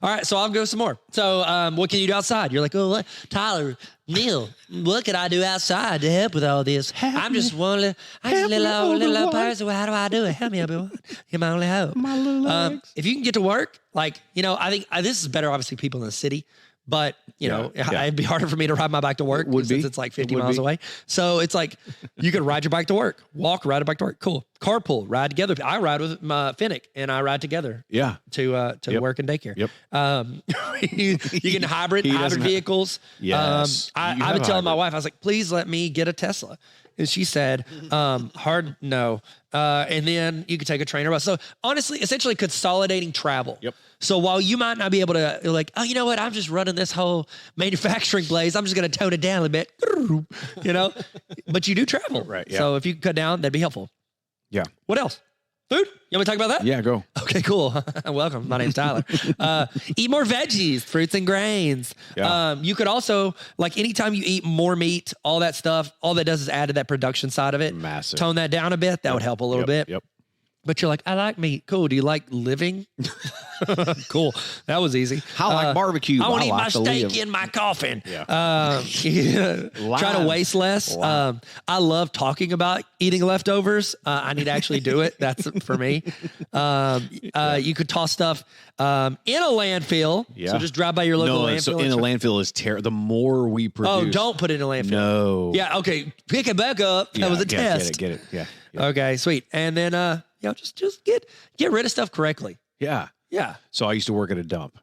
All right, so I'll go some more. So what can you do outside? You're like, oh, what? Tyler, Neil, what can I do outside to help with all this? I'm just a little person. Well, how do I do it? Help me, everyone. You're my only hope. My little legs. If you can get to work, like, you know, I think this is better, obviously, people in the city. But, you know, it'd be harder for me to ride my bike to work since it's like 50 miles away. So it's like you could ride your bike to work, walk, ride a bike to work. Cool. Carpool, ride together. I ride with my Finnick and I ride together. Yeah. To work and daycare. Yep. You can hybrid vehicles. Yes. I've been telling my wife, I was like, please let me get a Tesla. And she said, hard no. And then you could take a train or bus. So honestly, essentially consolidating travel. Yep. So while you might not be able to, like, oh, you know what? I'm just running this whole manufacturing place. I'm just going to tone it down a bit, you know, but you do travel. Right. Yeah. So if you could cut down, that'd be helpful. Yeah. What else? Food? You want me to talk about that? Yeah, go. Okay, cool. Welcome. My name's Tyler. Eat more veggies, fruits and grains. Yeah. You could also, like, anytime you eat more meat, all that stuff, all that does is add to that production side of it. Massive. Tone that down a bit. That would help a little bit. Yep. But you're like, I like meat. Cool. Do you like living? Cool. That was easy. I like barbecue. I want to eat my steak in my coffin. Yeah. Try to waste less. I love talking about eating leftovers. I need to actually do it. That's for me. You could toss stuff in a landfill. Yeah. So just drive by your local landfill. So in a landfill is terrible. The more we produce. Oh, don't put it in a landfill. No. Yeah. Okay. Pick it back up. That was a test. Get it. Yeah. Okay. Sweet. And then, just get rid of stuff correctly. Yeah. Yeah. So I used to work at a dump.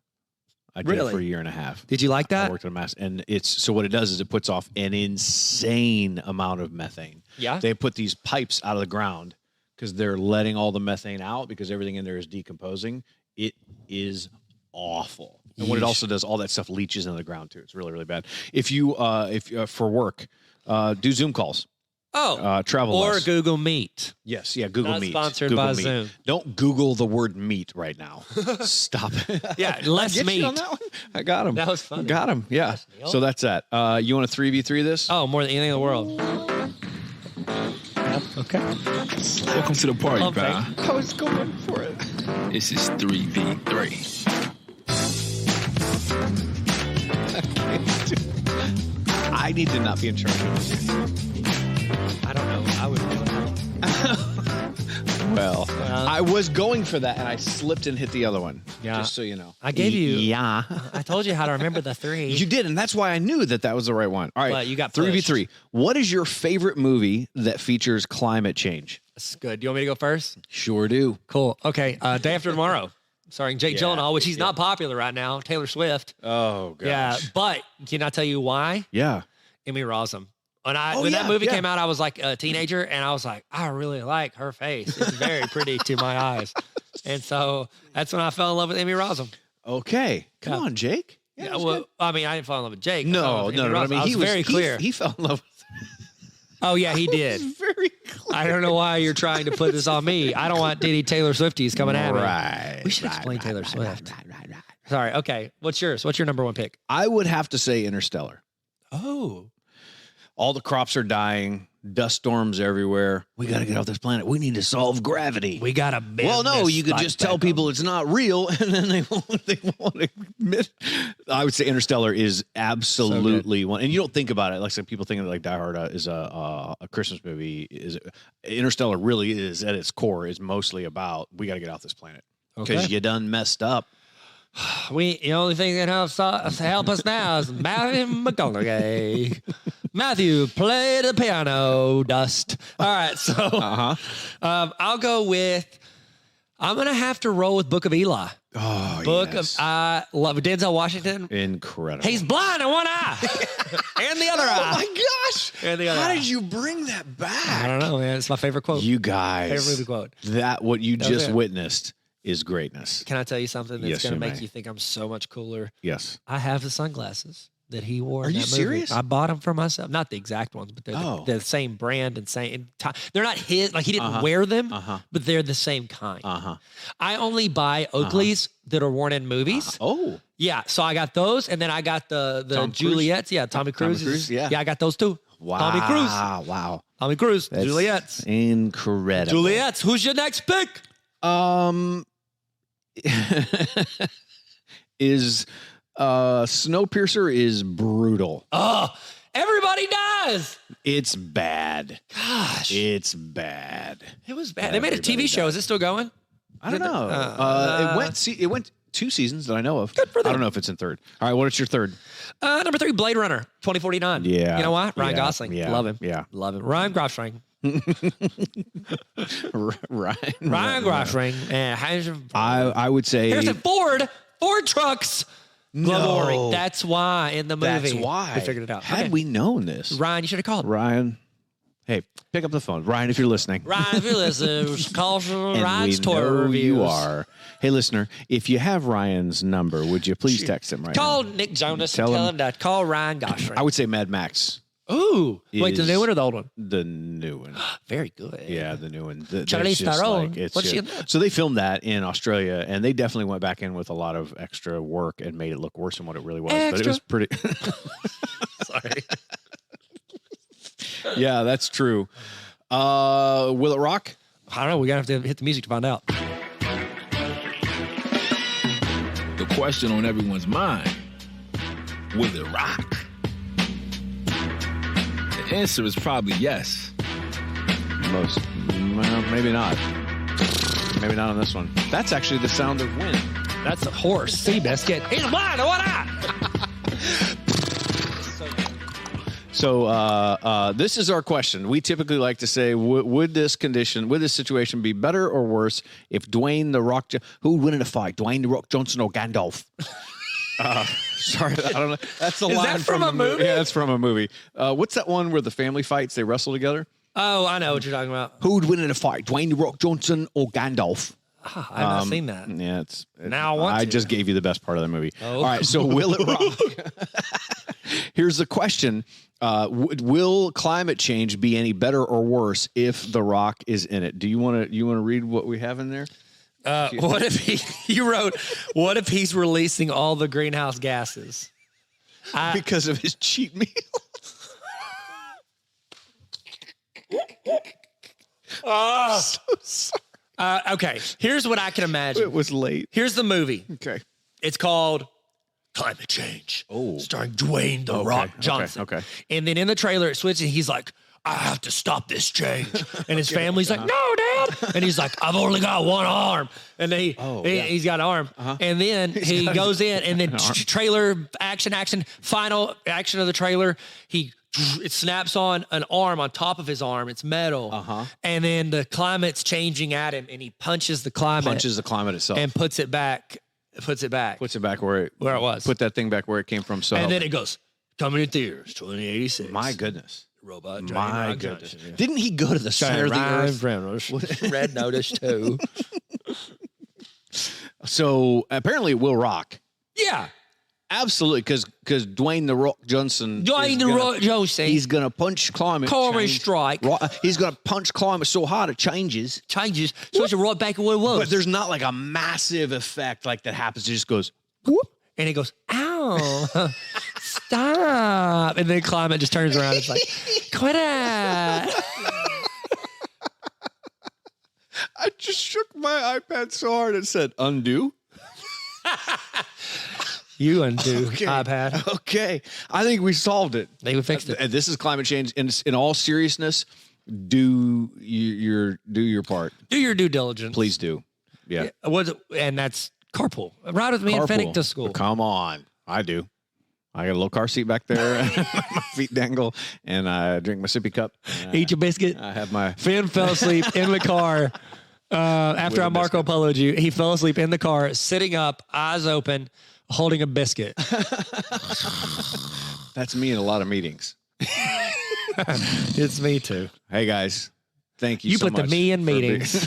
I did it for a year and a half. Did you like that? I worked at a mass, and so what it does is it puts off an insane amount of methane. Yeah. They put these pipes out of the ground because they're letting all the methane out because everything in there is decomposing. It is awful. And what it also does, all that stuff leaches into the ground too. It's really, really bad. If you, for work, do Zoom calls. Travel or less. Google Meet. Yes, yeah, Google Not Meet. sponsored Google by Meet. Zoom. Don't Google the word meat right now. Stop it. Yeah, less Get you meat. on that one? I got him. That was funny. Got him. Yeah. Gosh, Neil. So that's that. You want to 3v3 this? Oh, more than anything in the world. Okay. Welcome to the party, Oh, pal. I was going for it. This is 3v3. I need to not be in charge of this. I don't know. I would do it. Well, I was going for that, and I slipped and hit the other one. Yeah. Just so you know. I gave you. Yeah. I told you how to remember the 3. You did, and that's why I knew that was the right one. All right. But you got 3v3. What is your favorite movie that features climate change? That's good. Do you want me to go first? Sure do. Cool. Okay. Day After Tomorrow, starring Jake Yeah. Gyllenhaal, which he's not popular right now. Taylor Swift. Oh, gosh. Yeah, but can I tell you why? Yeah. Emmy Rossum. When Oh, that yeah, movie yeah. came out, I was like a teenager, and I was like, I really like her face. It's very pretty to my eyes, and so that's when I fell in love with Emmy Rossum. Okay. Come Yeah. on, Jake. Yeah, that's well, good. I mean, I didn't fall in love with Jake. I fell in No, love with no, Emmy no. I Rossum. mean, was he was very clear. He fell in love with Oh yeah, he did. very clear. I don't know why you're trying to put this on me. I don't want any Taylor Swifties coming at me. Right. We should explain Taylor Swift. Sorry. Okay. What's yours? What's your number one pick? I would have to say Interstellar. Oh. All the crops are dying. Dust storms everywhere. We got to get off this planet. We need to solve gravity. We got a Well, no, you could just tell people it's not real, and then they won't admit. I would say Interstellar is absolutely one, and you don't think about it. Like some people think of like Die Hard is a Christmas movie. Interstellar really is at its core is mostly about we got to get off this planet because you done messed up. The only thing that helps help us now is Matthew McConaughey. Matthew, play the piano, Dust. All right, so I'll go with. I'm gonna have to roll with Book of Eli. Oh, Book yes. of I love Denzel Washington. Incredible. He's blind in one eye and the other Oh eye. my gosh! And the other How eye. did you bring that back? I don't know, man. It's my favorite quote. You guys, Favorite movie quote. That what you just it. witnessed is greatness. Can I tell you something that's Yes, gonna you make may. you think I'm so much cooler? Yes. I have the sunglasses that he wore. Are in you that movie. serious? I bought them for myself. Not the exact ones, but they're the same brand and same time. They're not his. Like he didn't wear them, but they're the same kind. I only buy Oakleys that are worn in movies. Oh. Yeah, so I got those, and then I got the Tom Cruise? Juliet's. Yeah, Tommy Cruise. Cruise, yeah. I got those too. Wow. Tommy Cruise. Wow. Tommy Cruise. That's Juliet's. Incredible. Juliet's. Who's your next pick? Is Snowpiercer is brutal. Oh, everybody dies. It's bad. Gosh, It's bad. it was bad. They made a Everybody TV show. dies. Is it still going? I don't know. It went 2 seasons that I know of. Good for them. I don't know if it's in third. All right, what's your third? Number 3, Blade Runner, 2049. Yeah. You know why? Ryan Yeah. Gosling. Yeah. Love him. Yeah. Love him. Ryan Gosling. Ryan Gosling. And Harrison I would say Ford. Ford trucks. Glory. No. That's why in the movie. That's why. We figured it out. Had Okay. we known this, Ryan, you should have called. Ryan, hey, pick up the phone. Ryan, if you're listening. Ryan, if you listen, call for And Ryan's we toy know reviews. you are. Hey, listener, if you have Ryan's number, would you please text him right Call now? Nick Jonas Tell and tell him- him to call Ryan Gosling. I would say Mad Max, Ooh. Wait, the is- new one or the old one? the new one. Very good. Yeah, the new one. Charlize Theron. What's she in just, that? so they filmed that in Australia, and they definitely went back in with a lot of extra work and made it look worse than what it really was. But it Extra. was pretty. Sorry. Yeah, that's true. Will it rock? I don't know. We're going to have to hit the music to find out. The question on everyone's mind, will it rock? The answer is probably yes. Most. Well, maybe not. Maybe not on this one. That's actually the sound of wind. That's a horse. Seabiscuit. He's blind in one eye. So this is our question. We typically like to say, would this situation be better or worse if Dwayne the Rock, who would win in a fight, Dwayne the Rock Johnson or Gandalf? Sorry, I don't know. That's a Is line that from a movie? Yeah, that's from a movie. What's that one where the family fights? They wrestle together. Oh, I know what you're talking about. Who would win in a fight, Dwayne the Rock Johnson or Gandalf? Ah, I've not seen that. Yeah, Now I want I to. just gave you the best part of the movie. Oh. All right, so will it rock? Here's the question. Will climate change be any better or worse if The Rock is in it? Do you want to read what we have in there? What if you wrote, what if he's releasing all the greenhouse gases? Because of his cheat meal? So sorry. Okay, here's what I can imagine. It was late. Here's the movie. Okay. It's called Climate Change. Oh. Starring Dwayne The Rock Johnson. Okay. And then in the trailer, it switches. He's like, I have to stop this change. And his family's like, no, Dad. And he's like, I've only got one arm. And then he's got an arm. And then he goes in and then trailer action, final action of the trailer. It snaps on an arm on top of his arm. It's metal. And then the climate's changing at him and he punches the climate. Punches the climate itself. And puts it back. Puts it back where it was. Put that thing back where it came from. So and then it goes, coming in theaters, 2086. My goodness. Robot. My goodness. Didn't he go to the center of the earth? Red Notice too. So apparently it will rock. Yeah. Absolutely, because Dwayne The Rock Johnson. He's going to punch climate. Carbon strike. He's going to punch climate so hard it changes. So it's right back to what it was. But there's not like a massive effect like that happens. It just goes whoop. And it goes, ow, stop. And then climate just turns around. It's like, quit it. I just shook my iPad so hard it said undo. You undo iPad. Okay. I think we solved it. They fixed it. This is climate change. In all seriousness, do your part. Do your due diligence. Please do. Yeah. And that's carpool. Ride with me and Fennec to school. Come on. I do. I got a little car seat back there. My feet dangle, and I drink my sippy cup. Eat your biscuit. I have my... Finn fell asleep in the car after I Marco Polo'd you. He fell asleep in the car, sitting up, eyes open, holding a biscuit. That's me in a lot of meetings. It's me too. Hey, guys. Thank you so much. You put the me in meetings.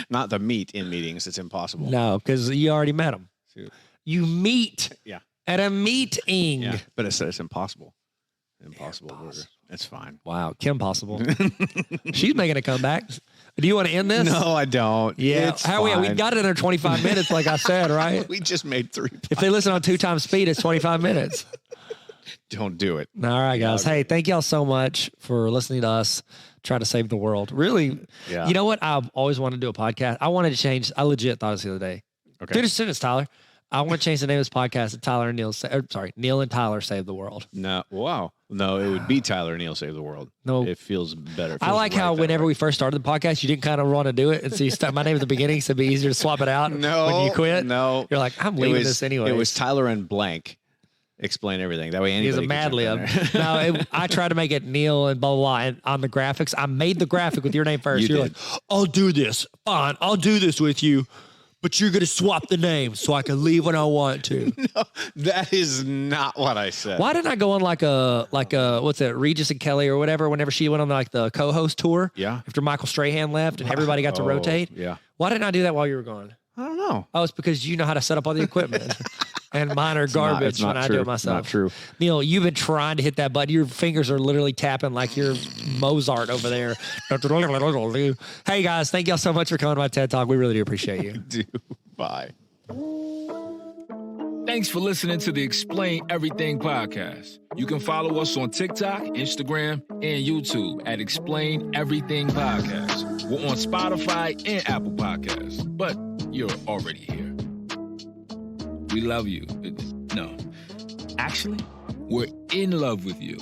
Not the meat in meetings. It's impossible. No, because you already met them. You meet at a meeting. Yeah, but it's impossible. Impossible. It's fine. Wow, Kim Possible. She's making a comeback. Do you want to end this? No, I don't. Yeah. It's How fine. we got it under 25 minutes, like I said, right? We just made 3. If they listen on 2 times speed, it's 25 minutes. Don't do it. All right, guys. Hey, thank y'all so much for listening to us try to save the world. Really, you know what? I've always wanted to do a podcast. I wanted to change. I legit thought this the other day. Okay. Dude, as soon as Tyler. I want to change the name of this podcast to Neil and Tyler Save the World. No, wow. No, it would be Tyler and Neil Save the World. No. It feels better. I like how whenever we first started the podcast, you didn't kind of want to do it. And so you stuck my name at the beginning, so it'd be easier to swap it out when you quit. No. You're like, I'm leaving this anyway. It was Tyler and blank. Explain everything. That way anybody He's a Mad Lib. No, I tried to make it Neil and blah, blah, blah. And on the graphics, I made the graphic with your name first. You're like, I'll do this. Fine, I'll do this with you. But you're going to swap the name so I can leave when I want to. No, that is not what I said. Why didn't I go on like a what's that, Regis and Kelly or whatever, whenever she went on like the co-host tour? Yeah. After Michael Strahan left and everybody got to rotate? Yeah. Why didn't I do that while you were gone? I don't know. Oh, it's because you know how to set up all the equipment. And mine are garbage when I do it myself. Not true. Neil, you've been trying to hit that button. Your fingers are literally tapping like you're Mozart over there. Hey, guys, thank y'all so much for coming to my TED Talk. We really do appreciate you. Bye. Thanks for listening to the Explain Everything podcast. You can follow us on TikTok, Instagram, and YouTube at Explain Everything Podcast. We're on Spotify and Apple Podcasts, but you're already here. We love you. No, actually, we're in love with you.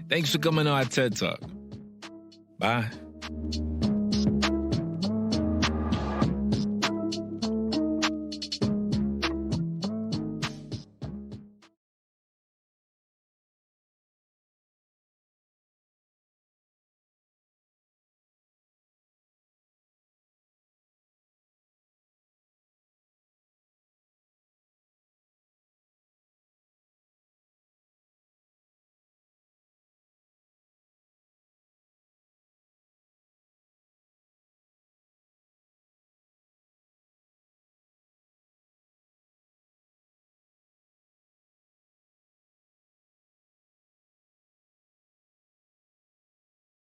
Thanks for coming on our TED Talk. Bye.